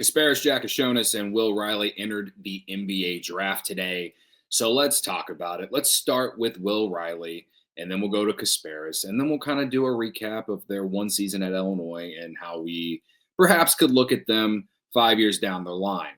Kasparas Jakucionis and Will Riley entered the NBA draft today. So let's talk about it. Let's start with Will Riley, and then we'll go to Kasparas, and then we'll kind of do a recap of their one season at Illinois and how we perhaps could look at them 5 years down the line.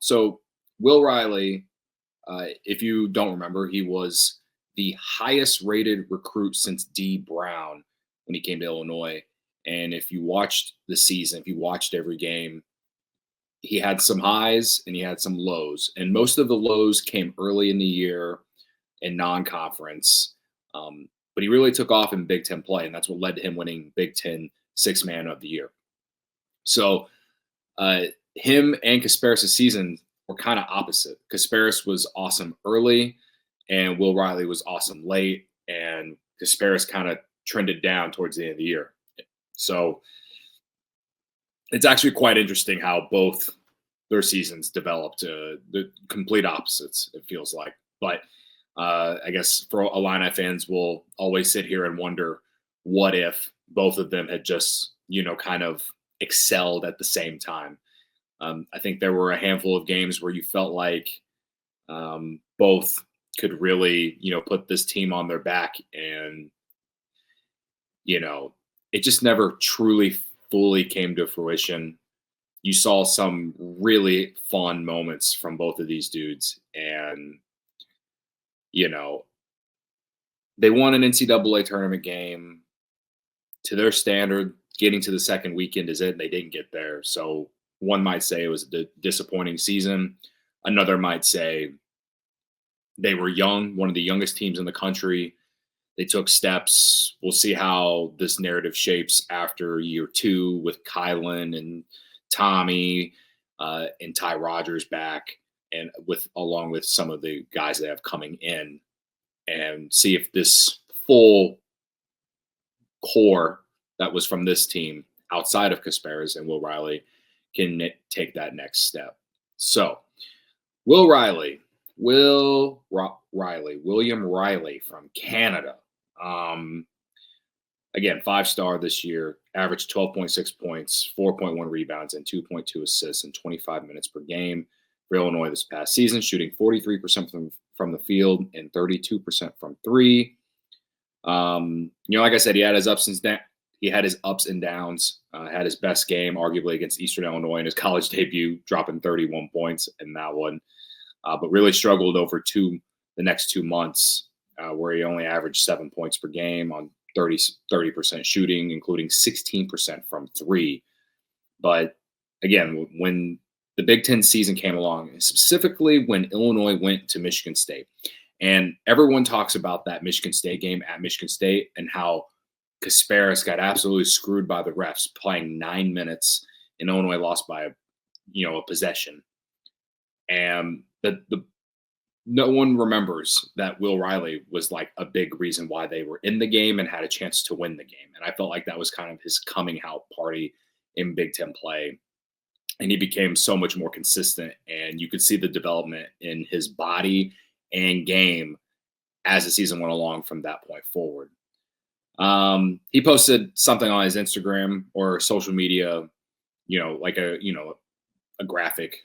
So Will Riley, if you don't remember, he was the highest rated recruit since D. Brown when he came to Illinois. And if you watched the season, if you watched every game, he had some highs and he had some lows, and most of the lows came early in the year in non-conference. But he really took off in Big Ten play, and that's what led to him winning Big Ten Sixth Man of the Year. So him and Kasparas' season were kind of opposite. Kasparas was awesome early, and Will Riley was awesome late, and Kasparas kind of trended down towards the end of the year. So it's actually quite interesting how both their seasons developed the complete opposites, it feels like. But I guess for Illini fans, we'll always sit here and wonder what if both of them had just, kind of excelled at the same time. I think there were a handful of games where you felt like both could really, put this team on their back. And, it just never truly fully came to fruition. You saw some really fun moments from both of these dudes, and they won an NCAA tournament game to their standard. Getting to the second weekend is it. They didn't get there, so one might say it was a disappointing season. Another might say they were young, one of the youngest teams in the country. They took steps. We'll see how this narrative shapes after year two with Kylan and Tommy and Ty Rogers back, and along with some of the guys they have coming in, and see if this full core that was from this team outside of Kasparas and Will Riley can take that next step. So William Riley from Canada. Again, 5-star this year, averaged 12.6 points, 4.1 rebounds, and 2.2 assists in 25 minutes per game for Illinois this past season, shooting 43% from the field and 32% from three. Like I said, he had his ups and downs. Had his best game, arguably, against Eastern Illinois in his college debut, dropping 31 points in that one. But really struggled over the next 2 months, where he only averaged 7 points per game on 30% shooting, including 16% from three. But again, when the Big Ten season came along, specifically when Illinois went to Michigan State, and everyone talks about that Michigan State game at Michigan State and how Kasparas got absolutely screwed by the refs playing 9 minutes, and Illinois lost by a possession. And no one remembers that Will Riley was like a big reason why they were in the game and had a chance to win the game. And I felt like that was kind of his coming out party in Big Ten play. And he became so much more consistent, and you could see the development in his body and game as the season went along from that point forward. He posted something on his Instagram or social media, like a graphic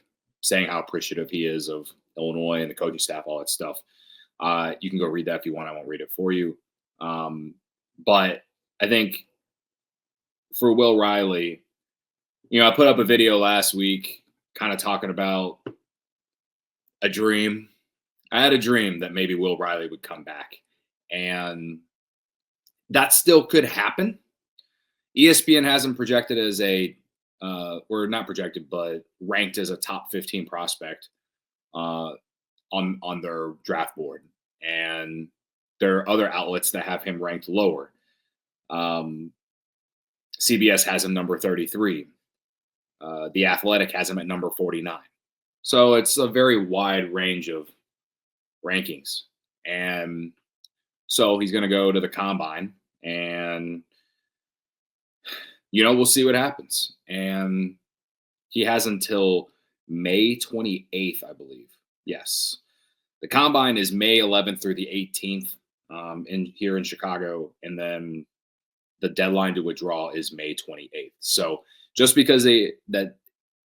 saying how appreciative he is of Illinois and the coaching staff, all that stuff. You can go read that if you want. I won't read it for you. But I think for Will Riley, I put up a video last week kind of talking about a dream. I had a dream that maybe Will Riley would come back, and that still could happen. ESPN has him projected as or not projected, but ranked as a top 15 prospect on their draft board. And there are other outlets that have him ranked lower. CBS has him number 33. The Athletic has him at number 49. So it's a very wide range of rankings. And so he's going to go to the combine, and we'll see what happens. And he has until May 28th, I believe. Yes. The combine is May 11th through the 18th here in Chicago. And then the deadline to withdraw is May 28th. So just because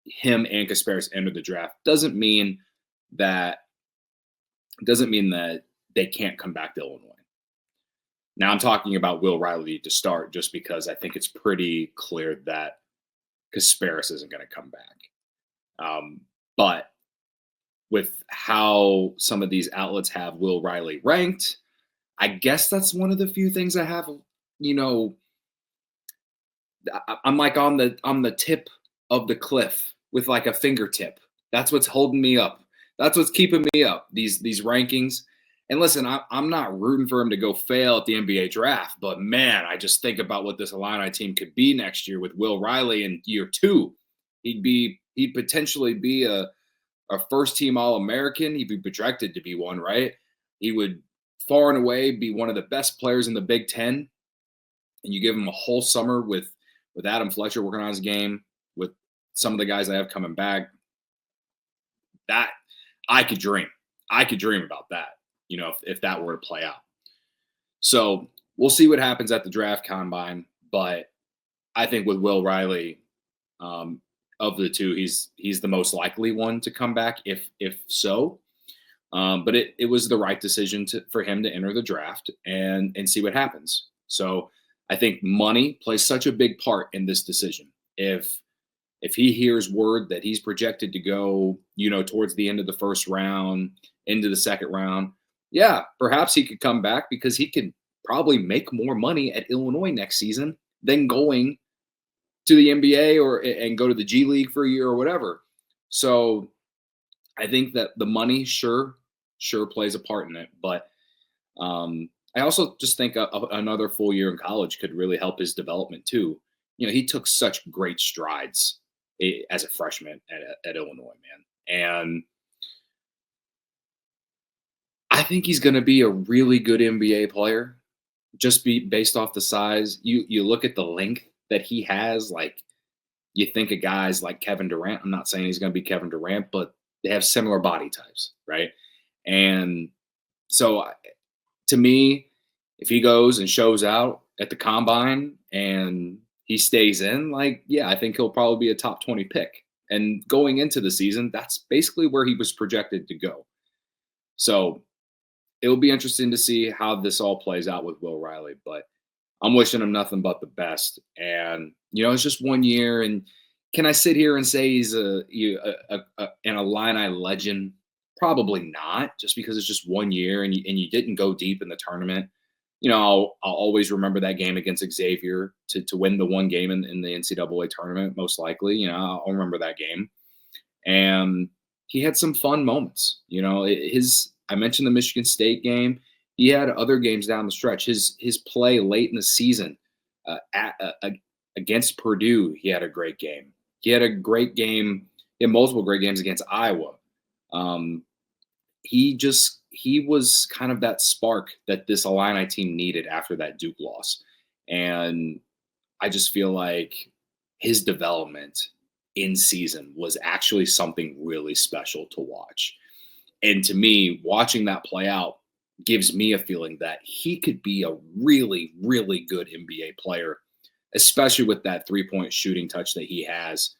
him and Kasparas enter the draft that doesn't mean that they can't come back to Illinois. Now I'm talking about Will Riley to start, just because I think it's pretty clear that Kasparas isn't going to come back. But with how some of these outlets have Will Riley ranked, I guess that's one of the few things I have, I'm like on the tip of the cliff with like a fingertip. That's what's holding me up. That's what's keeping me up. These rankings. And listen, I'm not rooting for him to go fail at the NBA draft, but man, I just think about what this Illini team could be next year with Will Riley in year 2. He'd potentially be a first team All-American. He'd be projected to be one, right? He would far and away be one of the best players in the Big Ten. And you give him a whole summer with Adam Fletcher working on his game, with some of the guys I have coming back. That I could dream. I could dream about that, if that were to play out. So we'll see what happens at the draft combine. But I think with Will Riley, of the two, he's the most likely one to come back, if so. But it was the right decision for him to enter the draft and see what happens. So I think money plays such a big part in this decision. If he hears word that he's projected to go, towards the end of the first round, into the second round, yeah, perhaps he could come back, because he could probably make more money at Illinois next season than going to the NBA and go to the G League for a year or whatever. So I think that the money sure plays a part in it. But I also just think another full year in college could really help his development too. He took such great strides as a freshman at Illinois, man. And I think he's going to be a really good NBA player, just based off the size. You look at the length that he has, like, you think of guys like Kevin Durant. I'm not saying he's going to be Kevin Durant, but they have similar body types, right? And so to me, if he goes and shows out at the combine and he stays in, I think he'll probably be a top 20 pick. And going into the season, that's basically where he was projected to go. So it'll be interesting to see how this all plays out with Will Riley, but I'm wishing him nothing but the best. And, it's just 1 year. And can I sit here and say he's an Illini legend? Probably not, just because it's just 1 year and you didn't go deep in the tournament. I'll always remember that game against Xavier to win the one game in the NCAA tournament, most likely. I'll remember that game. And he had some fun moments. I mentioned the Michigan State game. He had other games down the stretch. His play late in the season against Purdue, he had a great game. He had a great game. He had multiple great games against Iowa. He was kind of that spark that this Illini team needed after that Duke loss. And I just feel like his development in season was actually something really special to watch. And to me, watching that play out gives me a feeling that he could be a really, really good NBA player, especially with that three-point shooting touch that he has.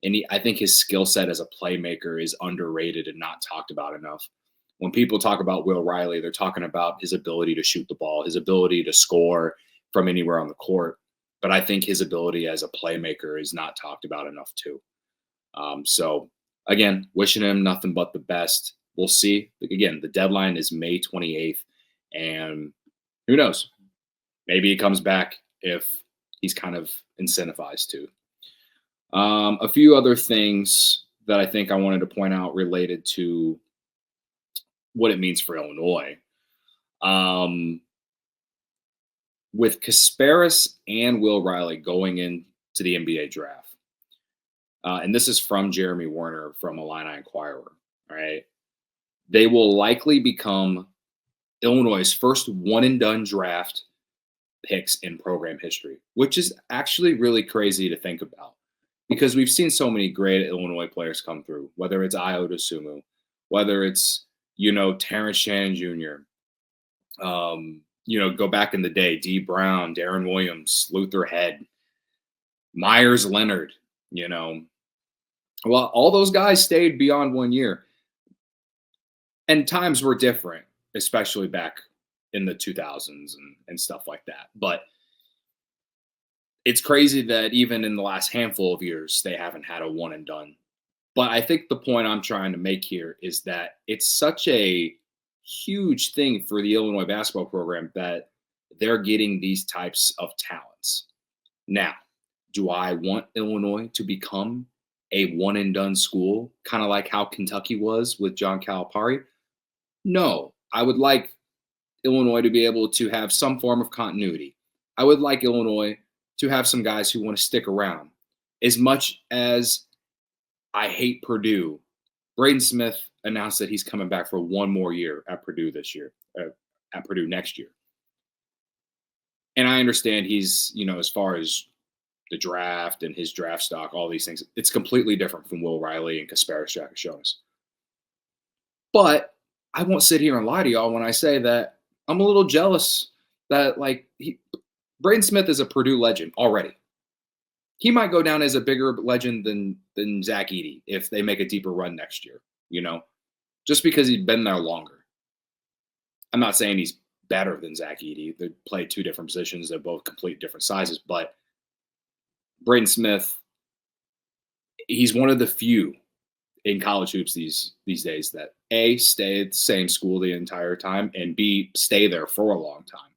And I think his skill set as a playmaker is underrated and not talked about enough. When people talk about Will Riley, they're talking about his ability to shoot the ball, his ability to score from anywhere on the court. But I think his ability as a playmaker is not talked about enough too. So again, wishing him nothing but the best. We'll see. Again, the deadline is May 28th, and who knows? Maybe he comes back if he's kind of incentivized to. A few other things that I think I wanted to point out related to what it means for Illinois. With Kasparas and Will Riley going into the NBA draft, and this is from Jeremy Werner from Illini Inquirer, all right? They will likely become Illinois' first one-and-done draft picks in program history, which is actually really crazy to think about, because we've seen so many great Illinois players come through, whether it's Ayo Dosunmu, whether it's, Terrence Shannon Jr., go back in the day, D. Brown, Darren Williams, Luther Head, Myers Leonard, Well, all those guys stayed beyond 1 year, and times were different, especially back in the 2000s and stuff like that. But it's crazy that even in the last handful of years, they haven't had a one and done. But I think the point I'm trying to make here is that it's such a huge thing for the Illinois basketball program that they're getting these types of talents. Now, do I want Illinois to become a one and done school, kind of like how Kentucky was with John Calipari? No, I would like Illinois to be able to have some form of continuity. I would like Illinois to have some guys who want to stick around. As much as I hate Purdue, Braden Smith announced that he's coming back for one more year at Purdue this year, at Purdue next year. And I understand he's, as far as the draft and his draft stock, all these things, it's completely different from Will Riley and Kasparas Jakucionis. But I won't sit here and lie to y'all when I say that I'm a little jealous that Braden Smith is a Purdue legend already. He might go down as a bigger legend than Zach Edey if they make a deeper run next year, just because he's been there longer. I'm not saying he's better than Zach Edey. They play two different positions. They're both complete different sizes. But Braden Smith, he's one of the few in college hoops these days that A, stay at the same school the entire time, and B, stay there for a long time.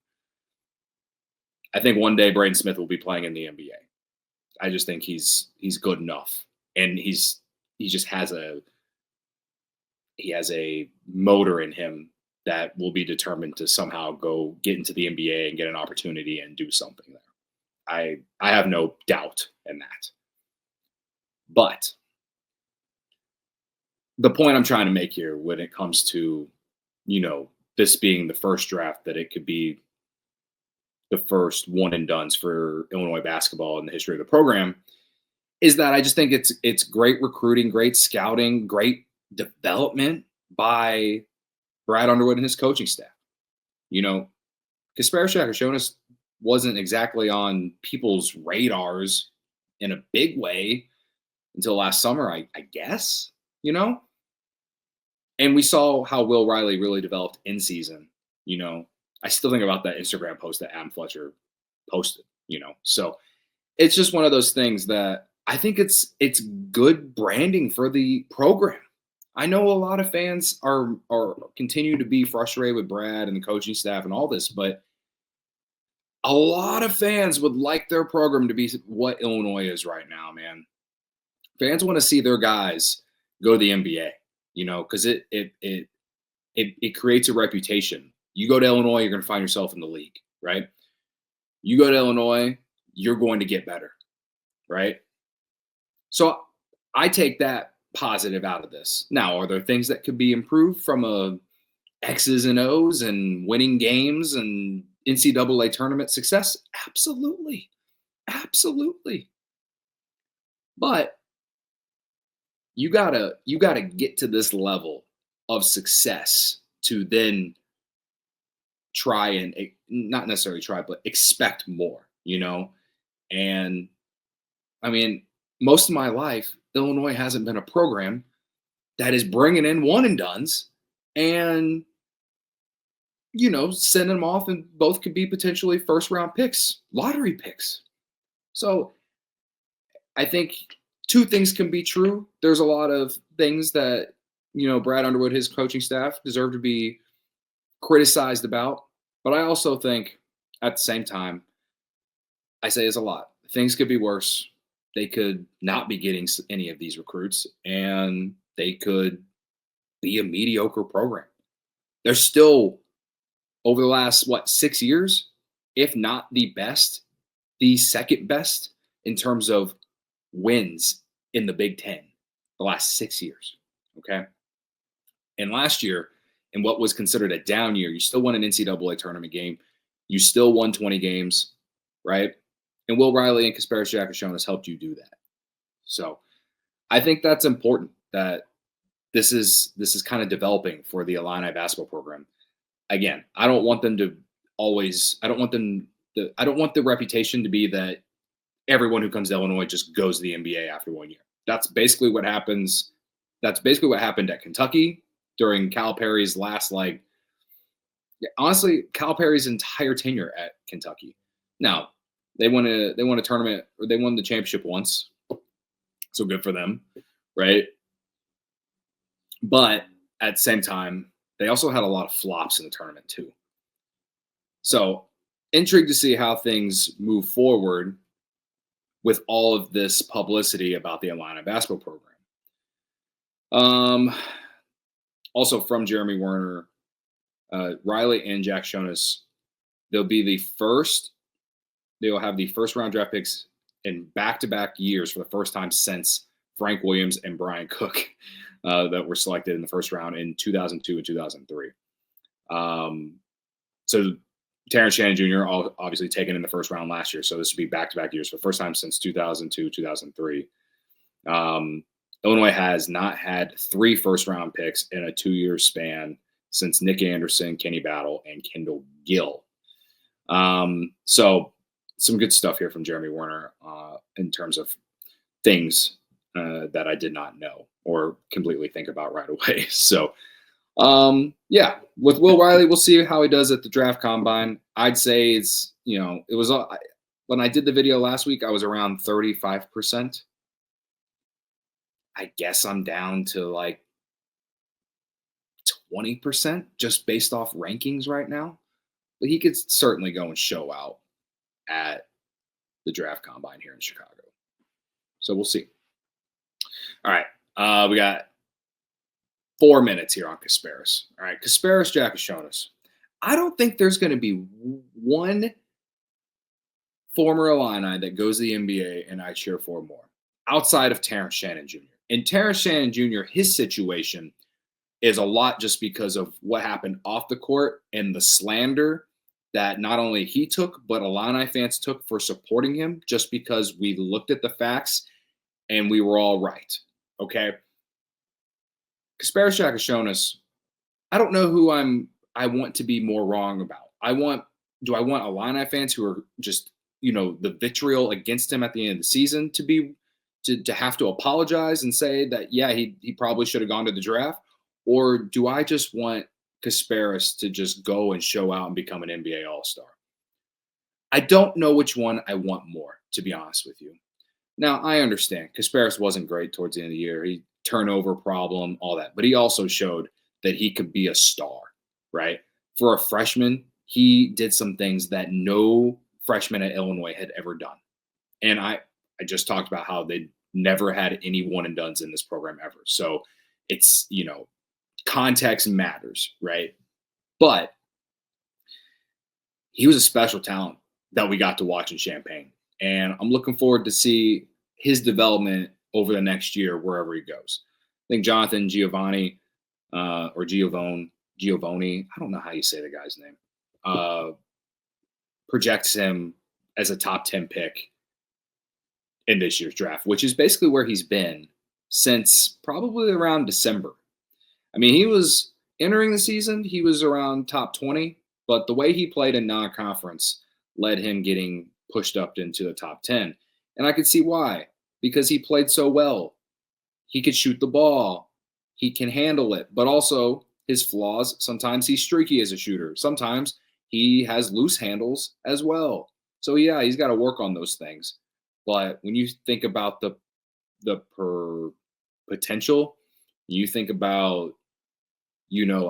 I think one day Braden Smith will be playing in the NBA. I just think he's good enough, and he just has a motor in him that will be determined to somehow go get into the NBA and get an opportunity and do something there. I have no doubt in that. But the point I'm trying to make here when it comes to, this being the first draft, that it could be the first one and dones for Illinois basketball in the history of the program, is that I just think it's great recruiting, great scouting, great development by Brad Underwood and his coaching staff. Kasparas Jakucionis wasn't exactly on people's radars in a big way until last summer, I guess, And we saw how Will Riley really developed in season, I still think about that Instagram post that Adam Fletcher posted, So it's just one of those things that I think it's good branding for the program. I know a lot of fans are continue to be frustrated with Brad and the coaching staff and all this, but a lot of fans would like their program to be what Illinois is right now, man. Fans want to see their guys go to the NBA, because it creates a reputation. You go to Illinois, you're going to find yourself in the league, right? You go to Illinois, you're going to get better, right? So I take that positive out of this. Now, are there things that could be improved from a X's and O's and winning games and NCAA tournament success? Absolutely. Absolutely. But you gotta get to this level of success to then try and not necessarily try, but expect more, And I mean, most of my life, Illinois hasn't been a program that is bringing in one and dones and, sending them off, and both could be potentially first round picks, lottery picks. So I think two things can be true. There's a lot of things that, Brad Underwood, his coaching staff, deserve to be criticized about. But I also think at the same time, I say it's a lot. Things could be worse. They could not be getting any of these recruits, and they could be a mediocre program. They're still, over the last, 6 years, if not the best, the second best in terms of wins in the Big Ten the last 6 years. Okay. And last year, in what was considered a down year, you still won an NCAA tournament game. You still won 20 games, right? And Will Riley and Kasparas Jakucionis helped you do that. So I think that's important, that this is kind of developing for the Illini basketball program. Again, I don't want the reputation to be that everyone who comes to Illinois just goes to the NBA after 1 year. That's basically what happens. That's basically what happened at Kentucky during Calipari's last, honestly, Calipari's entire tenure at Kentucky. Now, they won a tournament, or they won the championship once. So good for them, right? But at the same time, they also had a lot of flops in the tournament too. So intrigued to see how things move forward with all of this publicity about the Illini basketball program. Also from Jeremy Werner, Riley and Jakucionis, they'll have the first round draft picks in back-to-back years for the first time since Frank Williams and Brian Cook that were selected in the first round in 2002 and 2003. So Terrence Shannon Jr. obviously taken in the first round last year. So this would be back-to-back years for the first time since 2002, 2003. Illinois has not had 3 first-round picks in a 2-year span since Nick Anderson, Kenny Battle, and Kendall Gill. So some good stuff here from Jeremy Werner in terms of things that I did not know or completely think about right away. So, yeah, with Will Riley, we'll see how he does at the draft combine. I'd say it's, it was when I did the video last week, I was around 35%. I guess I'm down to like 20% just based off rankings right now. But he could certainly go and show out at the draft combine here in Chicago. So we'll see. All right. We got 4 minutes here on Kasparas. All right. Kasparas Jakucionis. I don't think there's going to be one former Illini that goes to the NBA and I cheer for more outside of Terrence Shannon Jr. And Terrence Shannon Jr., his situation is a lot just because of what happened off the court and the slander that not only he took, but Illini fans took for supporting him just because we looked at the facts and we were all right. Okay. Kasparas Jakucionis, I don't know who I want to be more wrong about. Do I want Illini fans who are just, the vitriol against him at the end of the season to have to apologize and say that, yeah, he probably should have gone to the draft? Or do I just want Kasparas to just go and show out and become an NBA All-Star? I don't know which one I want more, to be honest with you. Now, I understand Kasparas wasn't great towards the end of the year. He turnover problem, all that. But he also showed that he could be a star, right? For a freshman, he did some things that no freshman at Illinois had ever done. And I just talked about how they never had any one-and-dones in this program ever. So it's, context matters, right? But he was a special talent that we got to watch in Champaign. And I'm looking forward to see his development over the next year, wherever he goes. I think Jonathan Giovanni, or Giovanni, I don't know how you say the guy's name, projects him as a top 10 pick in this year's draft, which is basically where he's been since probably around December. I mean, he was entering the season, he was around top 20, but the way he played in non-conference led him getting pushed up into the top 10. And I could see why, because he played so well. He could shoot the ball. He can handle it, but also his flaws. Sometimes he's streaky as a shooter. Sometimes he has loose handles as well. So yeah, he's got to work on those things. But when you think about the potential, you think about,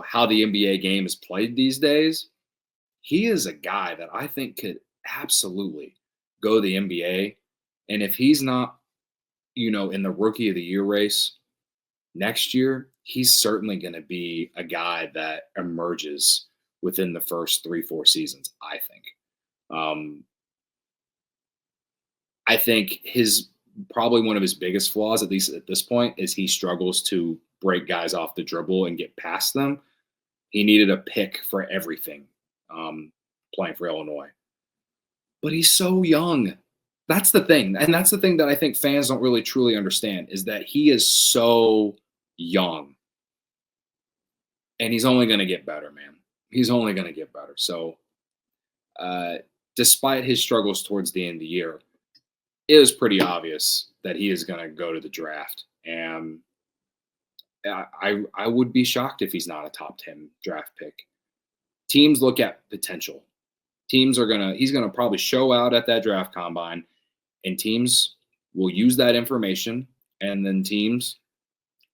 how the NBA game is played these days, he is a guy that I think could absolutely go to the NBA. And if he's not, in the rookie of the year race next year, he's certainly going to be a guy that emerges within the first 3-4 seasons, I think. I think probably one of his biggest flaws, at least at this point, is he struggles to break guys off the dribble and get past them. He needed a pick for everything playing for Illinois. But he's so young. That's the thing. And that's the thing that I think fans don't really truly understand, is that he is so young. And he's only going to get better, man. He's only going to get better. So despite his struggles towards the end of the year, it was pretty obvious that he is going to go to the draft. And I would be shocked if he's not a top 10 draft pick. Teams look at potential. He's going to probably show out at that draft combine, and teams will use that information, and then teams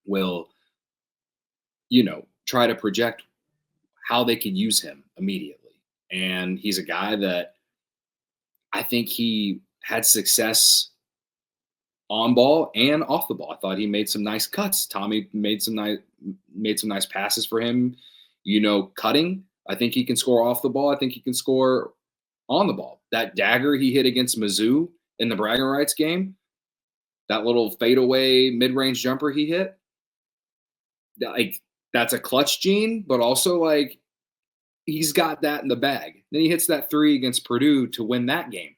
will, try to project how they could use him immediately. And he's a guy that I think he had success on ball and off the ball. I thought he made some nice cuts. Tommy made some nice passes for him. Cutting. I think he can score off the ball. I think he can score on the ball. That dagger he hit against Mizzou in the bragging rights game, that little fadeaway mid-range jumper he hit, that's a clutch gene, but also he's got that in the bag. Then he hits that 3 against Purdue to win that game.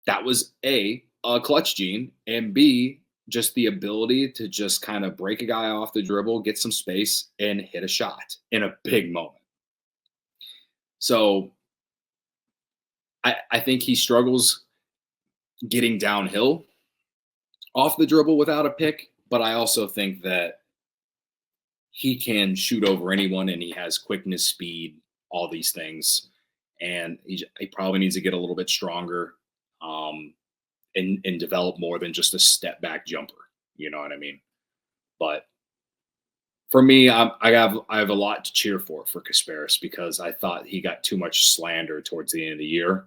That was A, clutch gene, and B, just the ability to just kind of break a guy off the dribble, get some space, and hit a shot in a big moment. So I think he struggles getting downhill off the dribble without a pick, but I also think that he can shoot over anyone, and he has quickness, speed, all these things. And he probably needs to get a little bit stronger and develop more than just a step back jumper. You know what I mean? But for me, I have a lot to cheer for Kasparas, because I thought he got too much slander towards the end of the year.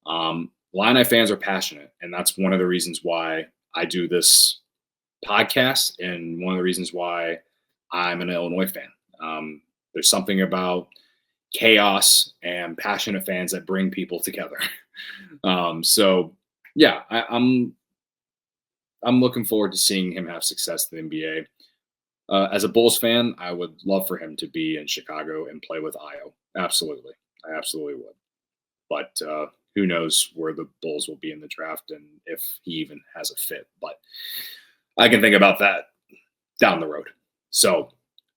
Illini fans are passionate, and that's one of the reasons why I do this podcast, and one of the reasons why I'm an Illinois fan. There's something about chaos and passionate fans that bring people together. So yeah, I'm looking forward to seeing him have success in the NBA. As a Bulls fan, I would love for him to be in Chicago and play with Io. Absolutely. I absolutely would. But who knows where the Bulls will be in the draft and if he even has a fit. But I can think about that down the road. So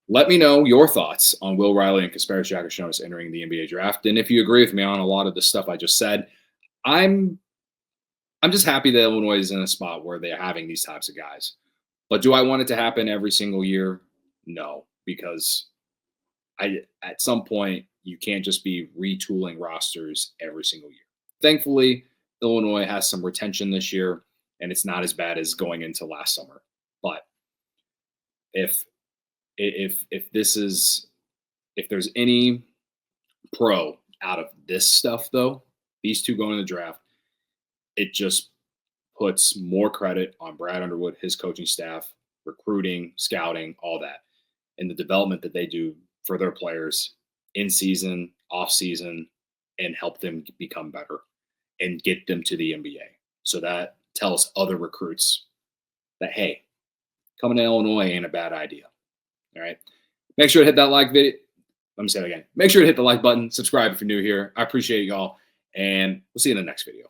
let me know your thoughts on Will Riley and Kasparas Jakucionis entering the NBA draft. And if you agree with me on a lot of the stuff I just said, I'm just happy that Illinois is in a spot where they're having these types of guys. But do I want it to happen every single year? No, because at some point you can't just be retooling rosters every single year. Thankfully, Illinois has some retention this year, and it's not as bad as going into last summer. But if there's any pro out of this stuff, though, these two going to the draft, it just puts more credit on Brad Underwood, his coaching staff, recruiting, scouting, all that, and the development that they do for their players in season, off season, and help them become better and get them to the NBA. So that tells other recruits that, hey, coming to Illinois ain't a bad idea. All right. Make sure to hit that like video. Let me say that again. Make sure to hit the like button, subscribe if you're new here. I appreciate y'all, and we'll see you in the next video.